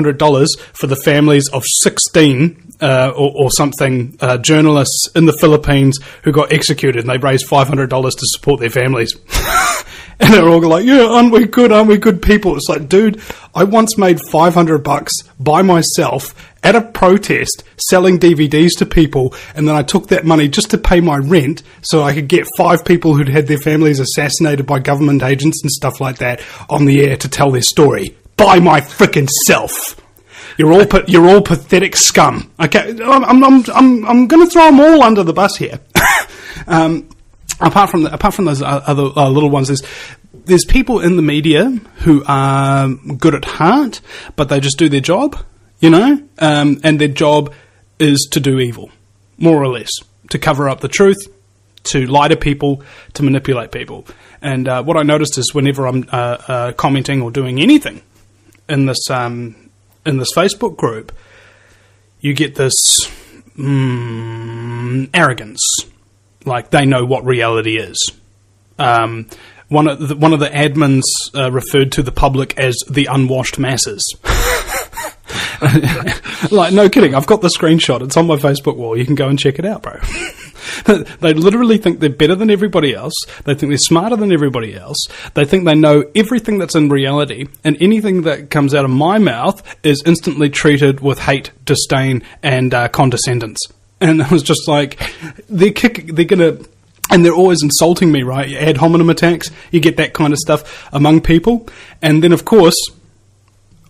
$500 for the families of 16 or something journalists in the Philippines who got executed, and they raised $500 to support their families. And they're all like, yeah, aren't we good people? It's like, dude, I once made $500 by myself at a protest selling DVDs to people, and then I took that money just to pay my rent so I could get 5 people who'd had their families assassinated by government agents and stuff like that on the air to tell their story by my frickin' self. You're all pathetic scum. Okay, I'm going to throw them all under the bus here. Apart from those other little ones, there's people in the media who are good at heart, but they just do their job, and their job is to do evil, more or less, to cover up the truth, to lie to people, to manipulate people. And what I noticed is whenever I'm commenting or doing anything in this Facebook group, you get this arrogance. Like, they know what reality is. One of the admins referred to the public as the unwashed masses. Like, no kidding. I've got the screenshot. It's on my Facebook wall. You can go and check it out, bro. They literally think they're better than everybody else. They think they're smarter than everybody else. They think they know everything that's in reality, and anything that comes out of my mouth is instantly treated with hate, disdain, and condescendence. And I was just like, they're gonna, and they're always insulting me, right? Ad hominem attacks, you get that kind of stuff among people. And then, of course,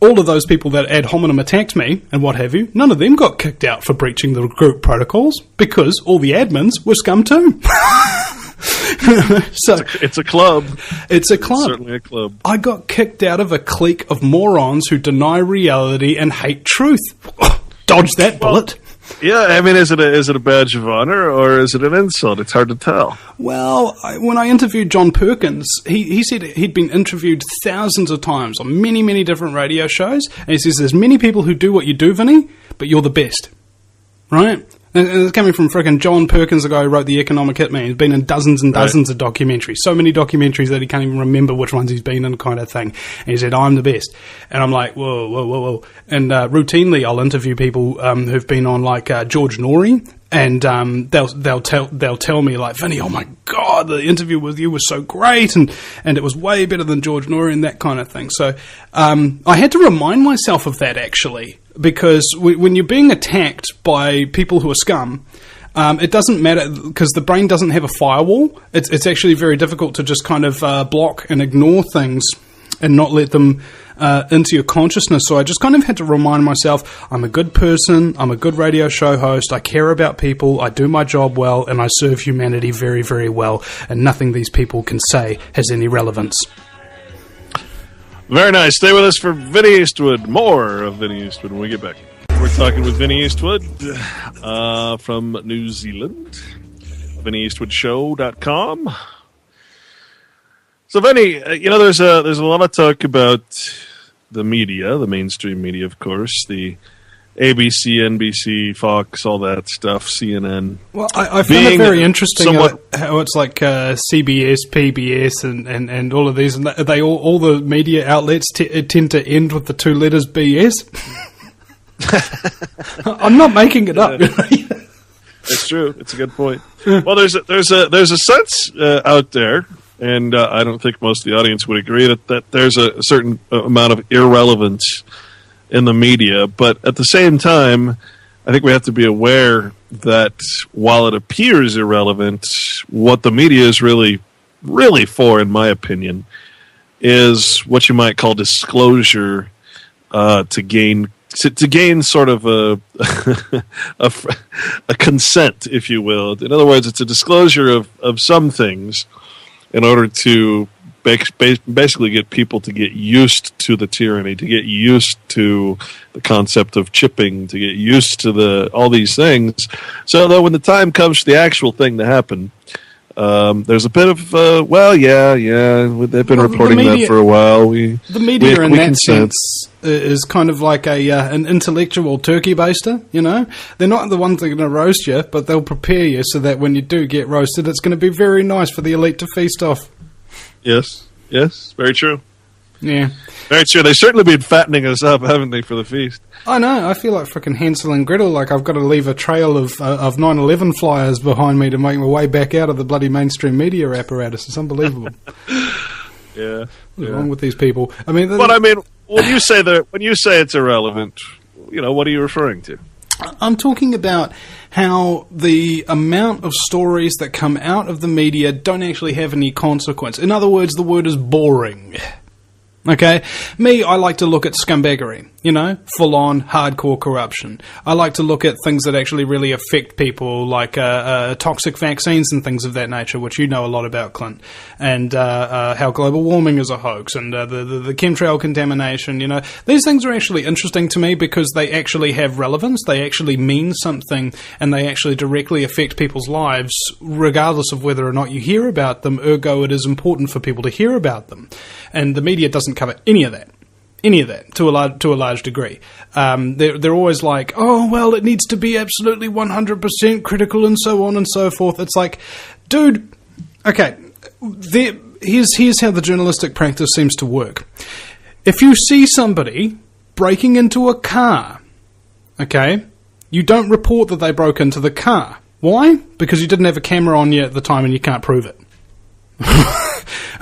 all of those people that ad hominem attacked me and what have you, none of them got kicked out for breaching the group protocols because all the admins were scum too. So it's a club. It's a club. It's certainly a club. I got kicked out of a clique of morons who deny reality and hate truth. Dodge that bullet. Yeah, I mean, is it a badge of honor or is it an insult? It's hard to tell. Well, when I interviewed John Perkins, he said he'd been interviewed thousands of times on many, many different radio shows, and he says there's many people who do what you do, Vinny, but you're the best, right? And it's coming from frickin' John Perkins, the guy who wrote The Economic Hitman. He's been in dozens and dozens of documentaries. So many documentaries that he can't even remember which ones he's been in, kind of thing. And he said, I'm the best. And I'm like, whoa. And routinely I'll interview people who've been on, like, George Norrie. And they'll tell me, like, Vinny, oh my God, the interview with you was so great, and it was way better than George Norrie and that kind of thing. So I had to remind myself of that, actually, because when you're being attacked by people who are scum, it doesn't matter, because the brain doesn't have a firewall. It's actually very difficult to just kind of block and ignore things and not let them into your consciousness. So I just kind of had to remind myself, I'm a good person, I'm a good radio show host, I care about people, I do my job well, and I serve humanity very, very well, and nothing these people can say has any relevance. Very nice. Stay with us for Vinny Eastwood. More of Vinny Eastwood when we get back. We're talking with Vinny Eastwood from New Zealand. VinnyEastwoodShow.com. So, Vinny, there's a lot of talk about the media, the mainstream media, of course, the ABC, NBC, Fox, all that stuff, CNN. Well, I find it very interesting how it's like CBS, PBS, and all of these, and they all the media outlets tend to end with the 2 letters BS. I'm not making it up. That's true. It's a good point. Well, there's a sense out there. And I don't think most of the audience would agree that there's a certain amount of irrelevance in the media. But at the same time, I think we have to be aware that while it appears irrelevant, what the media is really, really for, in my opinion, is what you might call disclosure to gain sort of a consent, if you will. In other words, it's a disclosure of some things in order to basically get people to get used to the tyranny, to get used to the concept of chipping, to get used to all these things, so that when the time comes for the actual thing to happen, there's a bit of, they've been reporting that for a while. The media in that sense is kind of like an intellectual turkey baster, They're not the ones that are going to roast you, but they'll prepare you so that when you do get roasted, it's going to be very nice for the elite to feast off. Yes, very true. Yeah. Very true. They've certainly been fattening us up, haven't they, for the feast? I know. I feel like frickin' Hansel and Gretel. Like I've got to leave a trail of 9/11 flyers behind me to make my way back out of the bloody mainstream media apparatus. It's unbelievable. Yeah. What's wrong with these people? I mean, but I mean, when you say it's irrelevant, what are you referring to? I'm talking about how the amount of stories that come out of the media don't actually have any consequence. In other words, the word is boring. Okay? Me, I like to look at scumbaggery, full-on, hardcore corruption. I like to look at things that actually really affect people, like toxic vaccines and things of that nature, which you know a lot about, Clint, and how global warming is a hoax, and the chemtrail contamination, These things are actually interesting to me because they actually have relevance, they actually mean something, and they actually directly affect people's lives, regardless of whether or not you hear about them, ergo it is important for people to hear about them. And the media doesn't cover any of that to a large degree. They're always like, oh well, it needs to be absolutely 100% critical and so on and so forth. It's like, dude, okay, here's how the journalistic practice seems to work. If you see somebody breaking into a car, okay, you don't report that they broke into the car. Why? Because you didn't have a camera on you at the time and you can't prove it.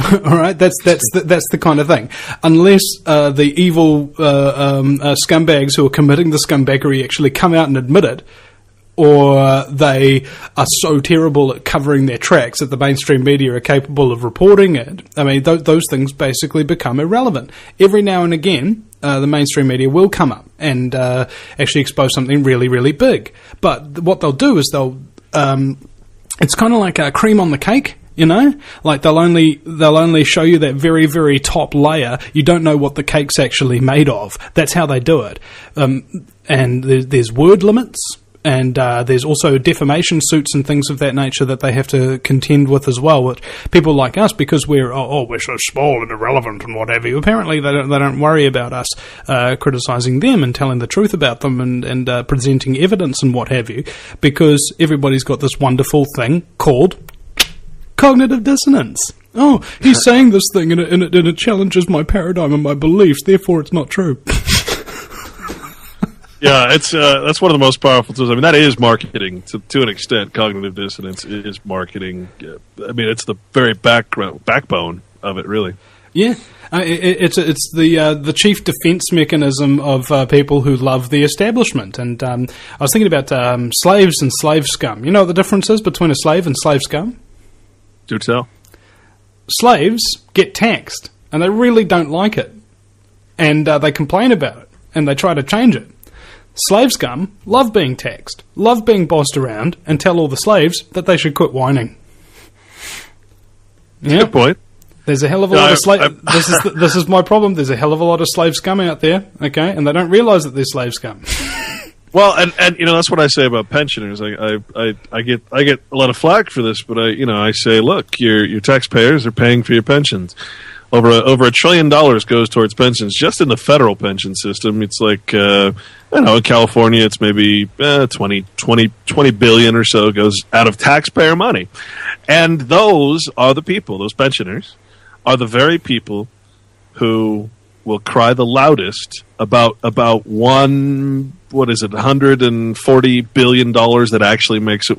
All right, that's the kind of thing. Unless the evil scumbags who are committing the scumbaggery actually come out and admit it, or they are so terrible at covering their tracks that the mainstream media are capable of reporting it. I mean, those things basically become irrelevant. Every now and again, the mainstream media will come up and actually expose something really, really big. But what they'll do is it's kind of like a cream on the cake. Like they'll only show you that very, very top layer. You don't know what the cake's actually made of. That's how they do it. And there's word limits, and there's also defamation suits and things of that nature that they have to contend with as well. Which people like us, because we're so small and irrelevant and what have you. Apparently, they don't worry about us criticising them and telling the truth about them and presenting evidence and what have you, because everybody's got this wonderful thing called cognitive dissonance. Oh, he's saying this thing and it challenges my paradigm and my beliefs, therefore it's not true. Yeah, it's that's one of the most powerful tools. I mean, that is marketing to an extent. Cognitive dissonance is marketing. I mean, it's the very backbone of it, really. Yeah, it's the chief defense mechanism of people who love the establishment. And I was thinking about slaves and slave scum. You know what the difference is between a slave and slave scum? Do tell. Slaves get taxed, and they really don't like it. And they complain about it, and they try to change it. Slave scum love being taxed, love being bossed around, and tell all the slaves that they should quit whining. Yeah. Good point. There's a hell of a lot of slave... This is my problem. There's a hell of a lot of slave scum out there, okay? And they don't realise that there's slave scum. Well, and that's what I say about pensioners. I get a lot of flack for this, but I say, look, your taxpayers are paying for your pensions. Over $1 trillion goes towards pensions just in the federal pension system. It's like in California, it's maybe 20 billion or so goes out of taxpayer money, and those are the people. Those pensioners are the very people who will cry the loudest about $140 billion that actually makes its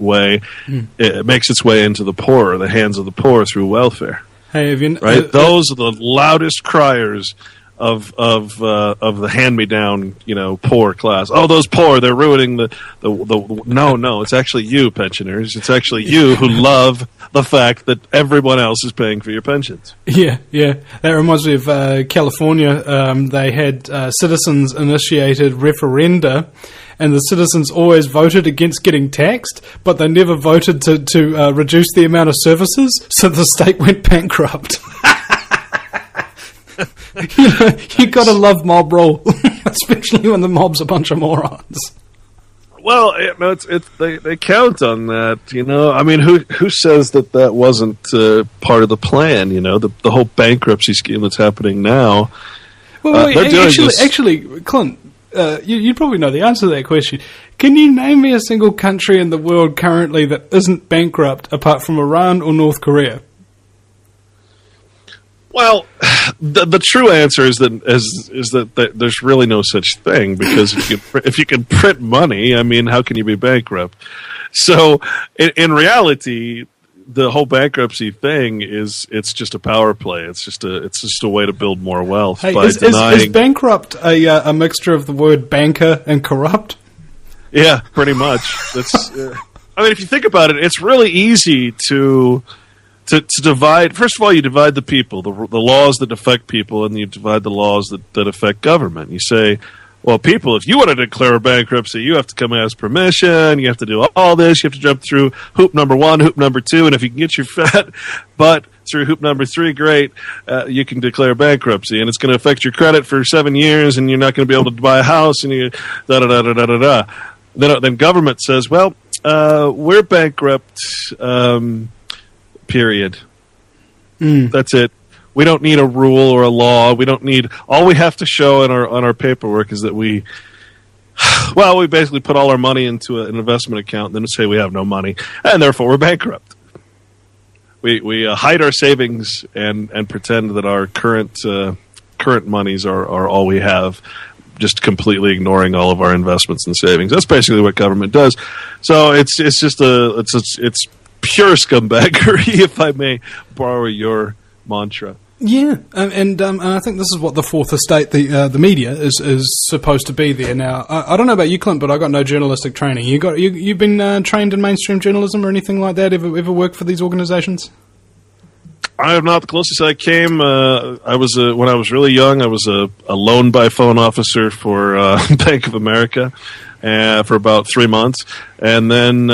way into the poor, the hands of the poor through welfare. Hey, right? Those are the loudest criers of the hand-me-down, poor class. Oh, those poor, they're ruining the No, it's actually you, pensioners. It's actually you who love the fact that everyone else is paying for your pensions. Yeah. That reminds me of California. They had citizens-initiated referenda, and the citizens always voted against getting taxed, but they never voted to reduce the amount of services, so the state went bankrupt. You gotta love mob rule, especially when the mob's a bunch of morons. Well, they count on that, I mean, who says that wasn't part of the plan? The whole bankruptcy scheme that's happening now. Well, actually, Clint, you probably know the answer to that question. Can you name me a single country in the world currently that isn't bankrupt apart from Iran or North Korea? Well, the true answer is that there's really no such thing, because if you can print money, I mean, how can you be bankrupt? So in reality, the whole bankruptcy thing it's just a power play. It's just a way to build more wealth by denying. Is bankrupt a mixture of the word banker and corrupt? Yeah, pretty much. That's. I mean, if you think about it, it's really easy to divide. First of all, you divide the people, the laws that affect people, and you divide the laws that affect government. You say, well, people, if you want to declare a bankruptcy, you have to come and ask permission, you have to do all this, you have to jump through hoop number 1, hoop number 2, and if you can get your fat butt through hoop number 3, great, you can declare bankruptcy, and it's going to affect your credit for 7 years, and you're not going to be able to buy a house, and you da-da-da-da-da-da-da. Then government says, well, we're bankrupt, period. That's it. We don't need a rule or a law. We don't need. All we have to show on our paperwork is that we basically put all our money into an investment account, and then say we have no money, and therefore we're bankrupt. We hide our savings and pretend that our current monies are all we have, just completely ignoring all of our investments and savings. That's basically what government does. So it's pure scumbaggery, if I may borrow your mantra. Yeah, and I think this is what the fourth estate, the media, is supposed to be there. Now, I don't know about you, Clint, but I got no journalistic training. You've been trained in mainstream journalism or anything like that? Ever worked for these organizations? I have not. The closest I came, I was when I was really young. I was a loan by phone officer for Bank of America for about 3 months, and then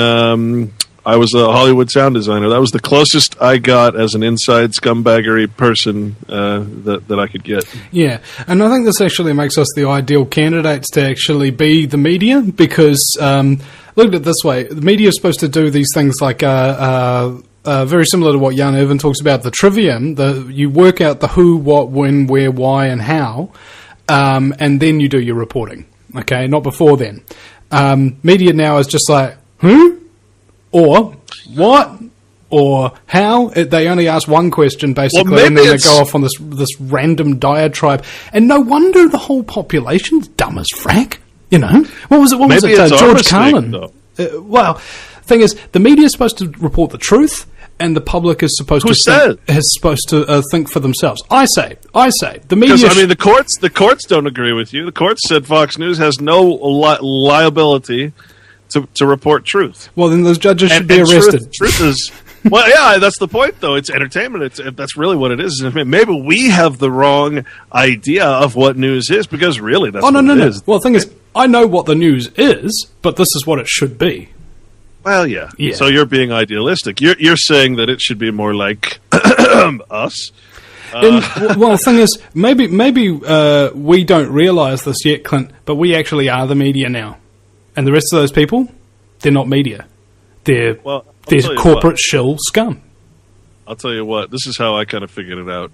I was a Hollywood sound designer. That was the closest I got as an inside scumbaggery person that I could get. Yeah, and I think this actually makes us the ideal candidates to actually be the media, because look at it this way: the media is supposed to do these things like very similar to what Jan Irvin talks about, the trivium. You work out the who, what, when, where, why, and how, and then you do your reporting. Okay, not before then. Media now is just like, who? Or what? Or how? They only ask one question, basically, and then they go off on this random diatribe. And no wonder the whole population's dumb as frack. You know? What was it? George Carlin. Well, thing is, the media is supposed to report the truth, and the public is supposed to think for themselves. I say the media. Because I mean, the courts don't agree with you. The courts said Fox News has no liability to report truth. Well, then those judges should be arrested. Truth is. Well, yeah, that's the point, though. It's entertainment. That's really what it is. Maybe we have the wrong idea of what news is, because really that's what it is. Well, the thing is, I know what the news is, but this is what it should be. Well, yeah. So you're being idealistic. You're saying that it should be more like us. Well, the thing is, maybe we don't realise this yet, Clint, but we actually are the media now. And the rest of those people, they're not media. They're corporate shill scum. I'll tell you what. This is how I kind of figured it out.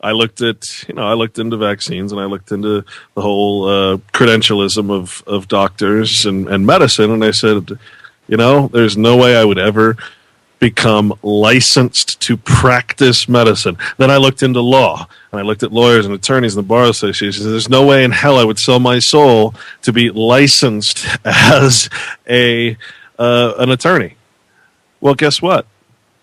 I looked into vaccines, and I looked into the whole credentialism of doctors and medicine, and I said, there's no way I would ever become licensed to practice medicine. Then I looked into law, and I looked at lawyers and attorneys and the bar associations. There's no way in hell I would sell my soul to be licensed as an attorney. Well, guess what?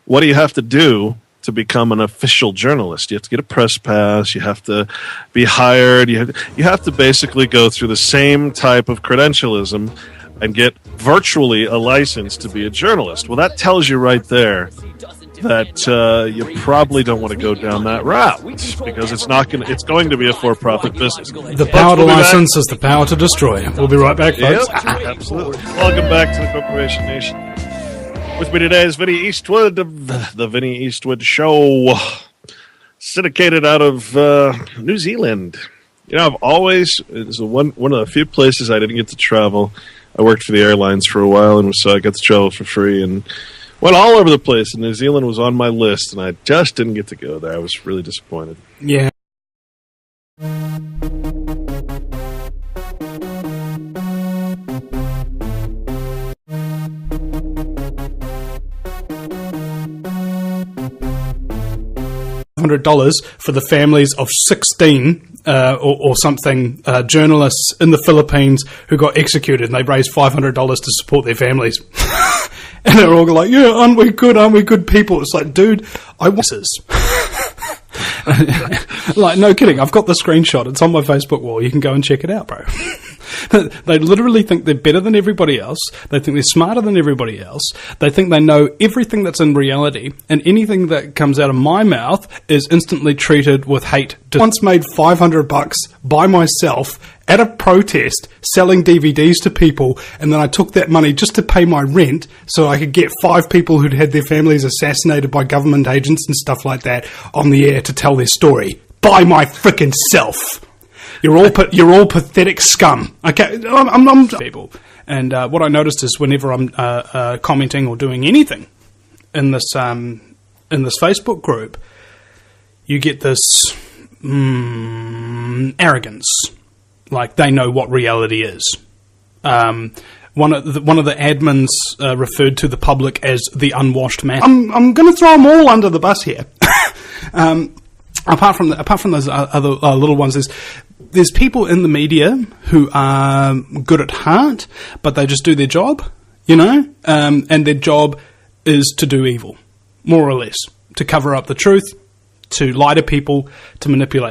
What do you have to do to become an official journalist? You have to get a press pass. You have to be hired. You have to basically go through the same type of credentialism and get virtually a license to be a journalist. Well, that tells you right there that you probably don't want to go down that route, because it's going to be a for-profit business. The power to license is the power to destroy. We'll be right back, folks. Yep, absolutely. Welcome back to the Corporation Nation. With me today is Vinny Eastwood of the Vinny Eastwood Show, syndicated out of New Zealand. I've always, it's one of the few places I didn't get to travel. I worked for the airlines for a while, and so I got to travel for free and went all over the place. And New Zealand was on my list, and I just didn't get to go there. I was really disappointed. Yeah. $500 for the families of 16 or something journalists in the Philippines who got executed, and they raised $500 to support their families. And they're all like, yeah, aren't we good people? It's like, dude, I want this. Like, no kidding, I've got the screenshot. It's on my Facebook wall. You can go and check it out, bro. They literally think they're better than everybody else. They think they're smarter than everybody else. They think they know everything that's in reality, and anything that comes out of my mouth is instantly treated with hate. I once made $500 by myself at a protest selling DVDs to people, and then I took that money just to pay my rent so I could get 5 people who'd had their families assassinated by government agents and stuff like that on the air to tell their story by my frickin' self. You're all pathetic scum. Okay, I'm people. And what I noticed is whenever I'm commenting or doing anything in this Facebook group, you get this arrogance, like they know what reality is. One of the admins referred to the public as the unwashed man. I'm going to throw them all under the bus here. Apart from those other little ones, there's people in the media who are good at heart, but they just do their job, and their job is to do evil, more or less, to cover up the truth, to lie to people, to manipulate.